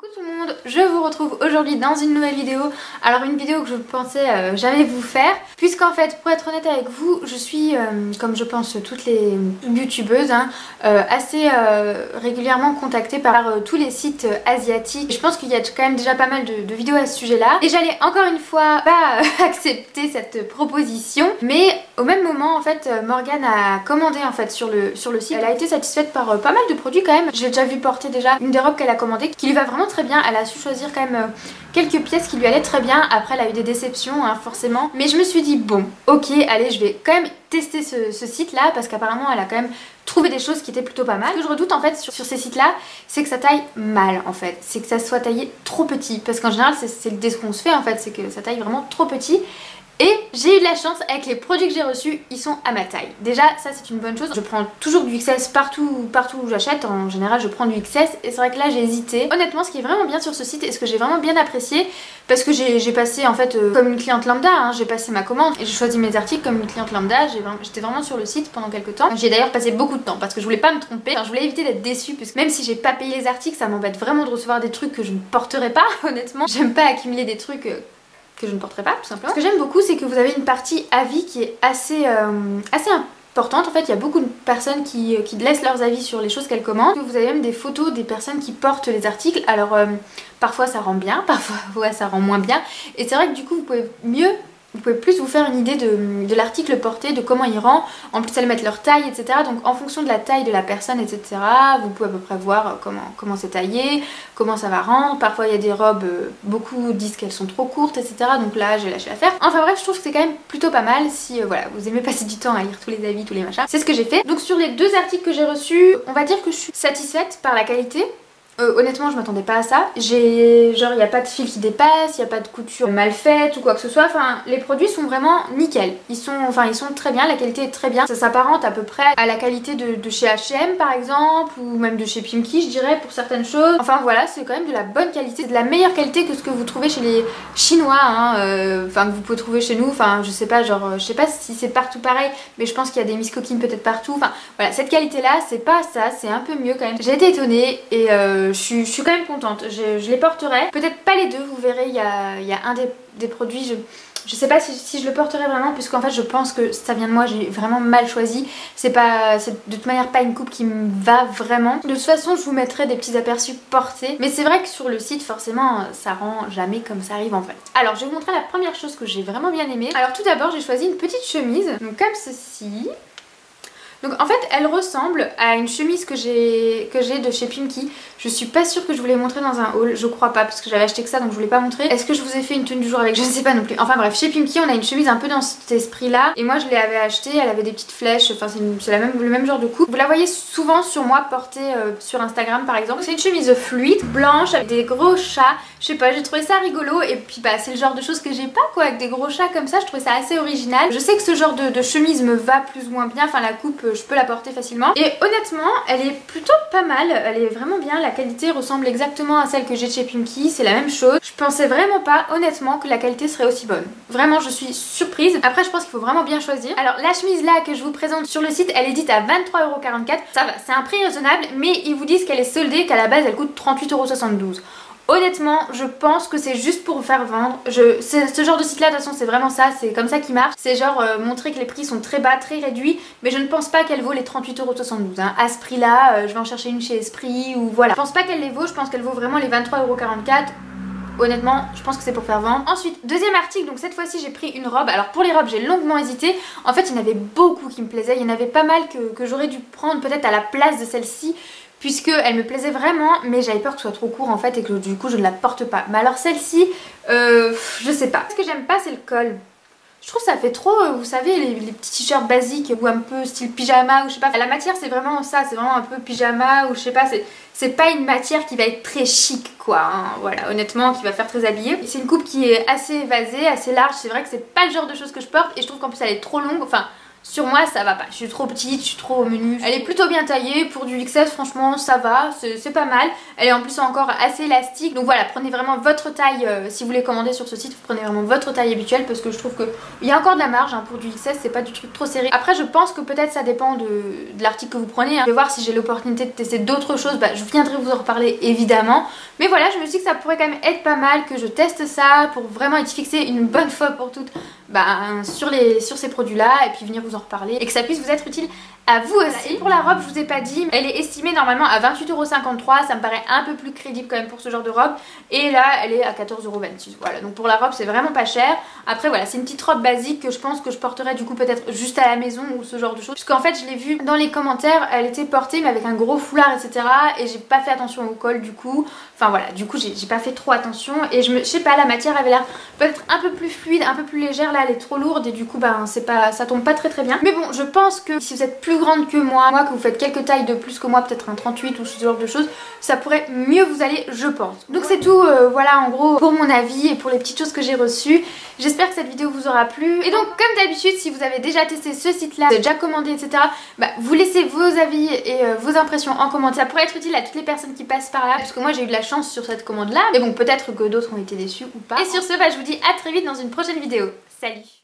Coucou tout le monde, je vous retrouve aujourd'hui dans une nouvelle vidéo. Alors une vidéo que je pensais jamais vous faire, puisqu'en fait pour être honnête avec vous, je suis comme je pense toutes les youtubeuses assez régulièrement contactée par tous les sites asiatiques. Je pense qu'il y a quand même déjà pas mal de vidéos à ce sujet là et j'allais encore une fois pas accepter cette proposition, mais au même moment en fait Morgane a commandé en fait sur le site. Elle a été satisfaite par pas mal de produits quand même. J'ai déjà vu porter déjà une des robes qu'elle a commandée qui lui va vraiment très bien. Elle a su choisir quand même quelques pièces qui lui allaient très bien. Après elle a eu des déceptions forcément, mais je me suis dit bon ok, allez, je vais quand même tester ce site là parce qu'apparemment elle a quand même trouvé des choses qui étaient plutôt pas mal. Ce que je redoute en fait sur ces sites là, c'est que ça taille mal en fait, c'est que ça soit taillé trop petit, parce qu'en général c'est le ce qu'on se fait en fait, c'est que ça taille vraiment trop petit. Et j'ai eu de la chance avec les produits que j'ai reçus, ils sont à ma taille. Déjà ça c'est une bonne chose, je prends toujours du XS partout où j'achète, en général je prends du XS et c'est vrai que là j'ai hésité. Honnêtement ce qui est vraiment bien sur ce site et ce que j'ai vraiment bien apprécié, parce que j'ai passé en fait comme une cliente lambda, j'ai passé ma commande et j'ai choisi mes articles comme une cliente lambda, j'étais vraiment sur le site pendant quelques temps. J'ai d'ailleurs passé beaucoup de temps parce que je voulais pas me tromper, enfin, je voulais éviter d'être déçue, parce que même si j'ai pas payé les articles, ça m'embête vraiment de recevoir des trucs que je ne porterai pas honnêtement. J'aime pas accumuler des trucs que je ne porterai pas tout simplement. Ce que j'aime beaucoup c'est que vous avez une partie avis qui est assez importante. En fait il y a beaucoup de personnes qui laissent leurs avis sur les choses qu'elles commandent. Vous avez même des photos des personnes qui portent les articles. Alors parfois ça rend bien, parfois ouais, ça rend moins bien. Et c'est vrai que du coup vous pouvez plus vous faire une idée de l'article porté, de comment il rend. En plus elles mettent leur taille, etc. Donc en fonction de la taille de la personne, etc. vous pouvez à peu près voir comment c'est taillé, comment ça va rendre. Parfois il y a des robes, beaucoup disent qu'elles sont trop courtes, etc. Donc là j'ai lâché l'affaire. Enfin bref, je trouve que c'est quand même plutôt pas mal si voilà, vous aimez passer du temps à lire tous les avis, tous les machins. C'est ce que j'ai fait. Donc sur les deux articles que j'ai reçus, on va dire que je suis satisfaite par la qualité. Honnêtement je m'attendais pas à ça, genre il n'y a pas de fil qui dépasse, il n'y a pas de couture mal faite ou quoi que ce soit, enfin les produits sont vraiment nickel, ils sont très bien, la qualité est très bien, ça s'apparente à peu près à la qualité de chez H&M par exemple, ou même de chez Pimkie je dirais pour certaines choses. Enfin voilà, c'est quand même de la bonne qualité, c'est de la meilleure qualité que ce que vous trouvez chez les chinois, que vous pouvez trouver chez nous, enfin je sais pas, genre je sais pas si c'est partout pareil, mais je pense qu'il y a des Miss Coquine peut-être partout, enfin voilà, cette qualité là c'est pas ça, c'est un peu mieux quand même. J'ai été étonnée et je suis quand même contente, je les porterai, peut-être pas les deux, vous verrez, il y a un des produits, je sais pas si je le porterai vraiment, puisqu'en fait je pense que ça vient de moi, j'ai vraiment mal choisi, c'est de toute manière pas une coupe qui me va vraiment. De toute façon je vous mettrai des petits aperçus portés, mais c'est vrai que sur le site forcément ça rend jamais comme ça arrive en fait. Alors je vais vous montrer la première chose que j'ai vraiment bien aimée. Alors tout d'abord j'ai choisi une petite chemise, donc comme ceci. Donc en fait elle ressemble à une chemise que j'ai de chez Pimkie. Je suis pas sûre que je vous l'ai montré dans un haul, je crois pas parce que j'avais acheté que ça donc je voulais pas montrer. Est-ce que je vous ai fait une tenue du jour avec? Je ne sais pas non plus. Enfin bref, chez Pimkie on a une chemise un peu dans cet esprit là et moi je l'avais achetée, elle avait des petites flèches, enfin c'est le même genre de coupe. Vous la voyez souvent sur moi portée sur Instagram par exemple. C'est une chemise fluide, blanche avec des gros chats, je sais pas, j'ai trouvé ça rigolo et puis bah c'est le genre de choses que j'ai pas quoi, avec des gros chats comme ça, je trouvais ça assez original. Je sais que ce genre de chemise me va plus ou moins bien, enfin la coupe je peux la porter facilement et honnêtement elle est plutôt pas mal, elle est vraiment bien, la qualité ressemble exactement à celle que j'ai de chez Pimkie, c'est la même chose. Je pensais vraiment pas honnêtement que la qualité serait aussi bonne, vraiment je suis surprise. Après je pense qu'il faut vraiment bien choisir. Alors la chemise là que je vous présente sur le site elle est dite à 23,44€, ça va, c'est un prix raisonnable, mais ils vous disent qu'elle est soldée, qu'à la base elle coûte 38,72€. Honnêtement je pense que c'est juste pour faire vendre, ce genre de site là de toute façon c'est vraiment ça, c'est comme ça qui marche, c'est genre montrer que les prix sont très bas, très réduits, mais je ne pense pas qu'elle vaut les 38,72€, à ce prix là, je vais en chercher une chez Esprit ou voilà. Je pense pas qu'elle les vaut, je pense qu'elle vaut vraiment les 23,44€. Honnêtement je pense que c'est pour faire vendre. Ensuite deuxième article, donc cette fois-ci j'ai pris une robe. Alors pour les robes j'ai longuement hésité, en fait il y en avait beaucoup qui me plaisaient, il y en avait pas mal que j'aurais dû prendre peut-être à la place de celle-ci, puisque elle me plaisait vraiment, mais j'avais peur que ce soit trop court en fait et que du coup je ne la porte pas. Mais alors celle-ci, je sais pas. Ce que j'aime pas c'est le col. Je trouve que ça fait trop, vous savez, les petits t-shirts basiques ou un peu style pyjama ou je sais pas. La matière c'est vraiment ça, c'est vraiment un peu pyjama ou je sais pas, c'est pas une matière qui va être très chic quoi, voilà, honnêtement, qui va faire très habillée. C'est une coupe qui est assez évasée, assez large, c'est vrai que c'est pas le genre de choses que je porte et je trouve qu'en plus elle est trop longue, enfin Sur moi ça va pas, je suis trop petite, je suis trop au menu. Elle est plutôt bien taillée, pour du XS franchement ça va, c'est pas mal. Elle est en plus encore assez élastique, donc voilà, prenez vraiment votre taille, si vous voulez commander sur ce site, vous prenez vraiment votre taille habituelle parce que je trouve qu'il y a encore de la marge hein, pour du XS, c'est pas du truc trop serré. Après je pense que peut-être ça dépend de l'article que vous prenez, hein. Je vais voir si j'ai l'opportunité de tester d'autres choses, bah, je viendrai vous en reparler évidemment. Mais voilà, je me suis dit que ça pourrait quand même être pas mal que je teste ça pour vraiment être fixée une bonne fois pour toutes sur ces produits là et puis venir vous en reparler et que ça puisse vous être utile à vous aussi. Et pour la robe, je vous ai pas dit, elle est estimée normalement à 28,53 €, ça me paraît un peu plus crédible quand même pour ce genre de robe, et là elle est à 14,26 €. Voilà, donc pour la robe c'est vraiment pas cher. Après voilà, c'est une petite robe basique que je pense que je porterai du coup peut-être juste à la maison ou ce genre de choses, puisqu'en fait je l'ai vue dans les commentaires, elle était portée mais avec un gros foulard etc, et j'ai pas fait attention au col du coup, enfin voilà, du coup j'ai pas fait trop attention, et je sais pas, la matière avait l'air peut-être un peu plus fluide, un peu plus légère, là elle est trop lourde et du coup ça tombe pas très bien. Mais bon, je pense que si vous êtes plus grande que moi, que vous faites quelques tailles de plus que moi, peut-être un 38 ou ce genre de choses, ça pourrait mieux vous aller je pense. Donc c'est tout, voilà en gros pour mon avis et pour les petites choses que j'ai reçues. J'espère que cette vidéo vous aura plu. Et donc comme d'habitude, si vous avez déjà testé ce site là, déjà commandé etc, vous laissez vos avis et vos impressions en commentaire. Ça pourrait être utile à toutes les personnes qui passent par là, parce que moi j'ai eu de la chance sur cette commande là, mais bon peut-être que d'autres ont été déçus ou pas. Et sur ce, je vous dis à très vite dans une prochaine vidéo. Salut!